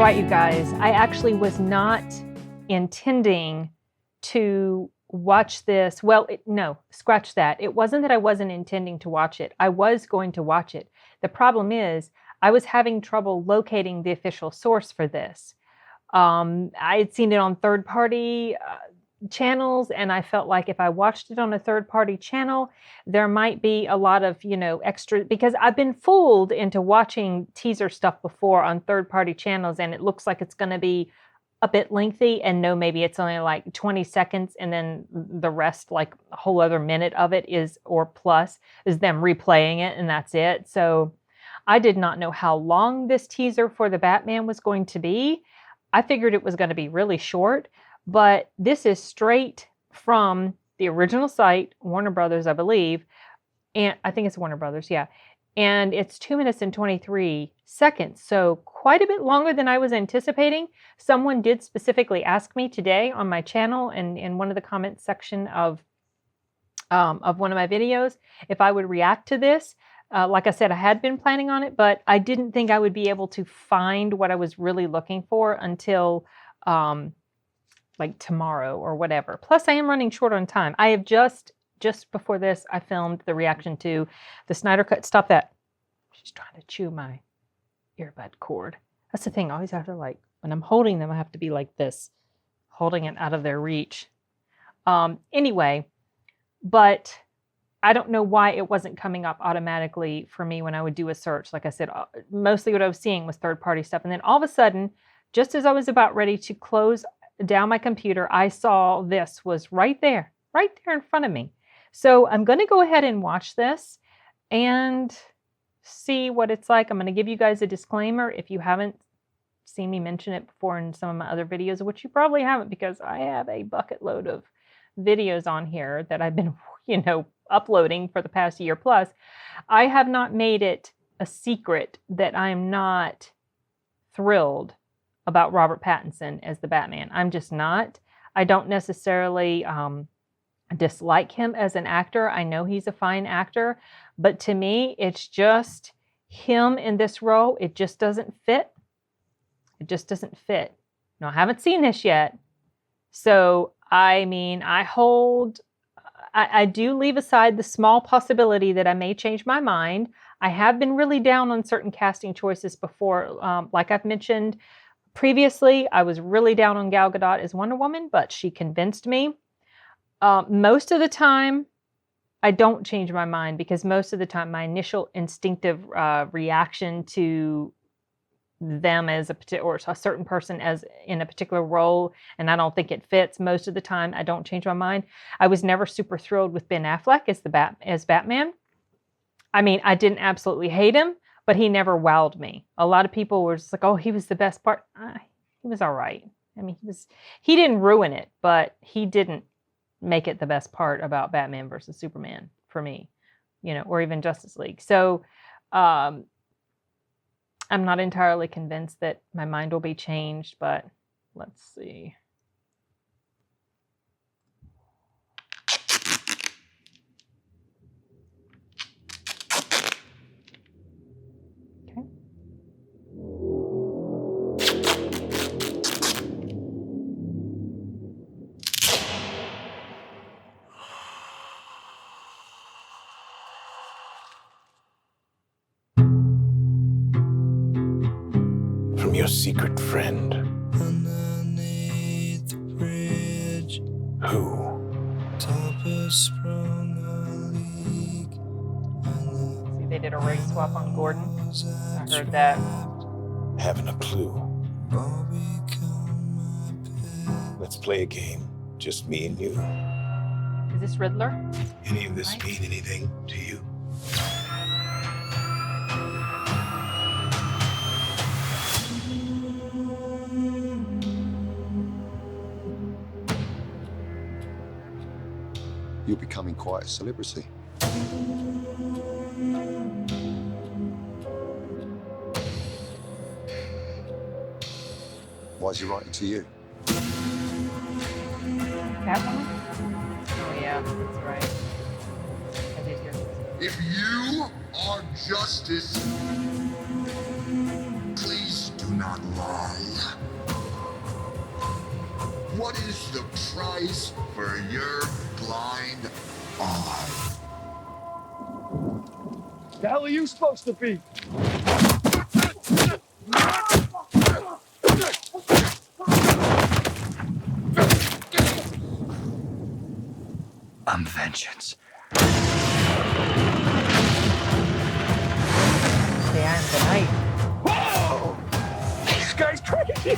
All right, you guys, I actually was not intending to watch this. Well, no, scratch that. It wasn't that I wasn't intending to watch it. I was going to watch it. The problem is I was having trouble locating the official source for this. I had seen it on third-party channels, and I felt like if I watched it on a third-party channel, there might be a lot of, extra, because I've been fooled into watching teaser stuff before on third-party channels, and it looks like it's going to be a bit lengthy, and no, maybe it's only like 20 seconds, and then the rest, like a whole other minute of it or plus, is them replaying it, and that's it. So I did not know how long this teaser for the Batman was going to be. I figured it was going to be really short, but this is straight from the original site, Warner Brothers, I believe. And I think it's Warner Brothers, yeah. And it's 2 minutes and 23 seconds. So quite a bit longer than I was anticipating. Someone did specifically ask me today on my channel and in one of the comments section of one of my videos if I would react to this. Like I said, I had been planning on it, but I didn't think I would be able to find what I was really looking for until like tomorrow or whatever. Plus, I am running short on time. I have just before this, I filmed the reaction to the Snyder Cut. Stop that. She's trying to chew my earbud cord. That's the thing. I always have to, like, when I'm holding them, I have to be like this, holding it out of their reach. Anyway, but I don't know why it wasn't coming up automatically for me when I would do a search. Like I said, mostly what I was seeing was third-party stuff. And then all of a sudden, just as I was about ready to close down my computer, I saw this was right there in front of me. So I'm going to go ahead and watch this and see what it's like. I'm going to give you guys a disclaimer if you haven't seen me mention it before in some of my other videos, which you probably haven't because I have a bucket load of videos on here that I've been, uploading for the past year plus. I have not made it a secret that I'm not thrilled about Robert Pattinson as the Batman. I'm just not. I don't necessarily dislike him as an actor. I know he's a fine actor, but to me, it's just him in this role. It just doesn't fit. It just doesn't fit. No, I haven't seen this yet. So, I mean, I do leave aside the small possibility that I may change my mind. I have been really down on certain casting choices before. Like I've mentioned previously, I was really down on Gal Gadot as Wonder Woman, but she convinced me. Most of the time, I don't change my mind because most of the time, my initial instinctive reaction to them as or a certain person as in a particular role, and I don't think it fits. Most of the time, I don't change my mind. I was never super thrilled with Ben Affleck as Batman. I mean, I didn't absolutely hate him, but he never wowed me. A lot of people were just like, "Oh, he was the best part." He was all right. I mean, he didn't ruin it, but he didn't make it the best part about Batman versus Superman for me, or even Justice League. So, I'm not entirely convinced that my mind will be changed, but let's see. Okay. From your secret friend. Underneath the bridge, Who? Topper sprung a leak, See, they did a race swap on Gordon. I heard that. Haven't a clue. Bobby come my pet. Let's play a game. Just me and you. Is this Riddler? Any of this Right. mean anything to you? You're becoming quite a celebrity. Why is he writing to you? Catwoman? Oh yeah, that's right. I did hear this. If you are justice, please do not lie. What is the price for your blind eye? The hell are you supposed to be? I'm vengeance. The Eye of the Night. Whoa! This guy's crazy.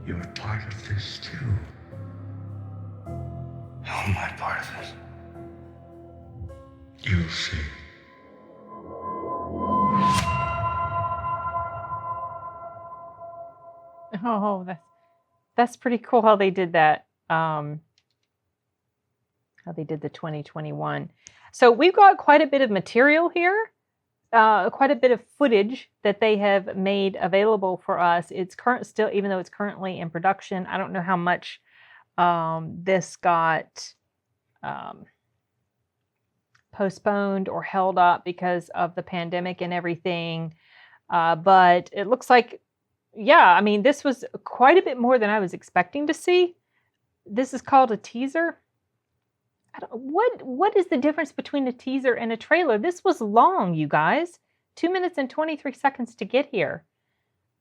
You're part of this too. How am I part of this? You'll see. Oh, that's pretty cool how they did that. How they did the 2021. So we've got quite a bit of material here, quite a bit of footage that they have made available for us. It's still, even though it's currently in production. I don't know how much this got postponed or held up because of the pandemic and everything. But it looks like, yeah, I mean, this was quite a bit more than I was expecting to see. This is called a teaser. What is the difference between a teaser and a trailer? This was long, you guys. 2 minutes and 23 seconds to get here.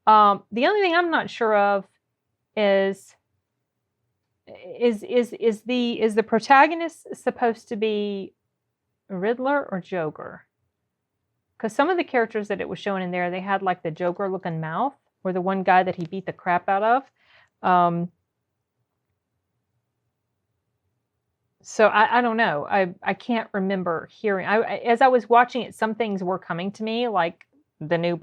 The only thing I'm not sure of is the protagonist supposed to be Riddler or Joker? Because some of the characters that it was showing in there, they had like the Joker looking mouth, or the one guy that he beat the crap out of. So I don't know. I can't remember hearing. As I was watching it, some things were coming to me, like the new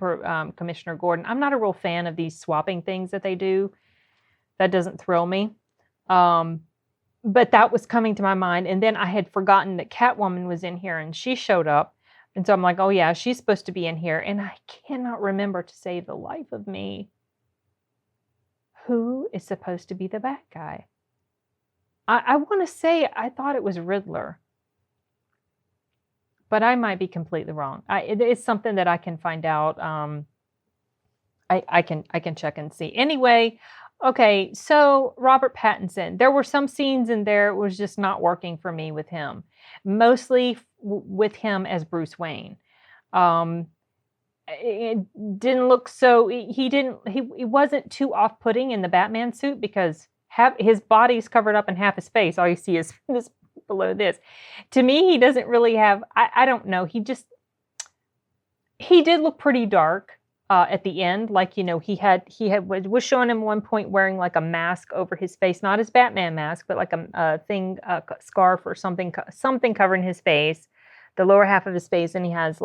Commissioner Gordon. I'm not a real fan of these swapping things that they do. That doesn't thrill me. But that was coming to my mind. And then I had forgotten that Catwoman was in here and she showed up. And so I'm like, oh yeah, she's supposed to be in here. And I cannot remember to save the life of me who is supposed to be the bad guy. I want to say I thought it was Riddler, but I might be completely wrong. It's something that I can find out. I can check and see. Anyway, okay, so Robert Pattinson. There were some scenes in there it was just not working for me with him, mostly with him as Bruce Wayne. It didn't look so. He wasn't too off-putting in the Batman suit because his body's covered up in half his face. All you see is this below this. To me, he doesn't really have, I don't know. He did look pretty dark at the end. Like, you know, was showing him one point wearing like a mask over his face, not his Batman mask, but like a scarf or something covering his face, the lower half of his face. And he had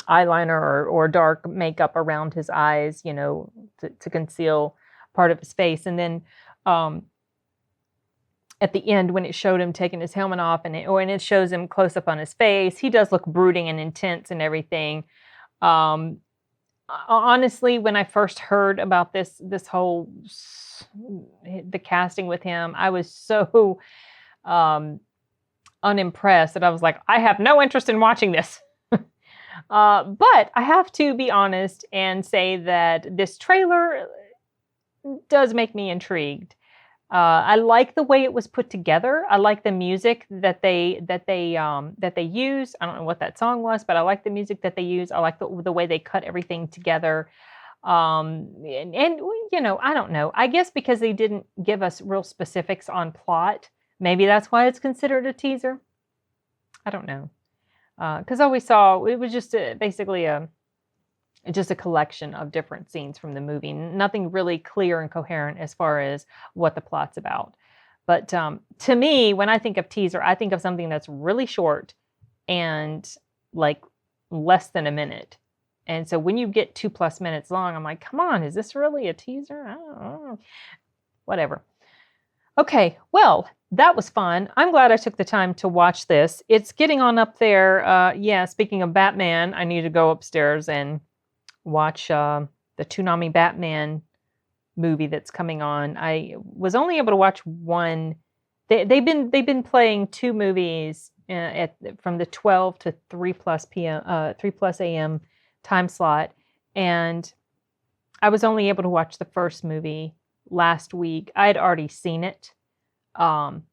eyeliner or dark makeup around his eyes, you know, to conceal part of his face. And then at the end, when it showed him taking his helmet off and it shows him close up on his face, he does look brooding and intense and everything. Honestly, when I first heard about the casting with him, I was so unimpressed that I was like, I have no interest in watching this. But I have to be honest and say that this trailer does make me intrigued. I like the way it was put together. I like the music that they use. I don't know what that song was, but I like the music that they use. I like the way they cut everything together. And you know, I don't know. I guess because they didn't give us real specifics on plot, maybe that's why it's considered a teaser. I don't know. Because all we saw, it was just basically just a collection of different scenes from the movie. Nothing really clear and coherent as far as what the plot's about. But to me, when I think of teaser, I think of something that's really short and like less than a minute. And so when you get 2+ minutes long, I'm like, come on, is this really a teaser? I don't know. Whatever. Okay, well, that was fun. I'm glad I took the time to watch this. It's getting on up there. Yeah, speaking of Batman, I need to go upstairs and watch the Toonami Batman movie that's coming on. I was only able to watch one. They've been playing two movies from the 12 to 3 plus p.m. 3 plus a.m. time slot, and I was only able to watch the first movie last week. I had already seen it, but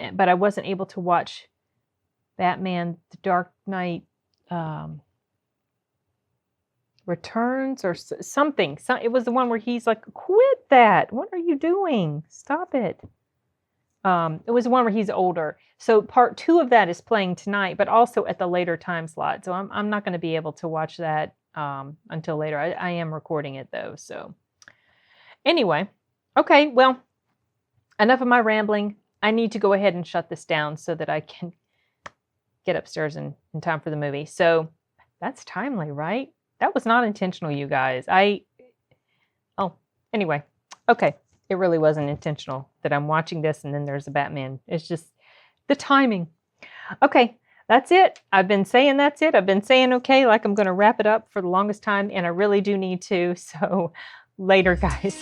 I wasn't able to watch Batman: The Dark Knight Returns or something. It was the one where he's like, "Quit that! What are you doing? Stop it!" It was the one where he's older. So part 2 of that is playing tonight, but also at the later time slot. So I'm not going to be able to watch that until later. I am recording it though. So anyway, okay. Well, enough of my rambling. I need to go ahead and shut this down so that I can get upstairs in time for the movie. So that's timely, right? That was not intentional, you guys. Anyway. Okay. It really wasn't intentional that I'm watching this and then there's a Batman. It's just the timing. Okay. That's it. I've been saying that's it. I've been saying okay, like I'm going to wrap it up for the longest time, and I really do need to. So later, guys.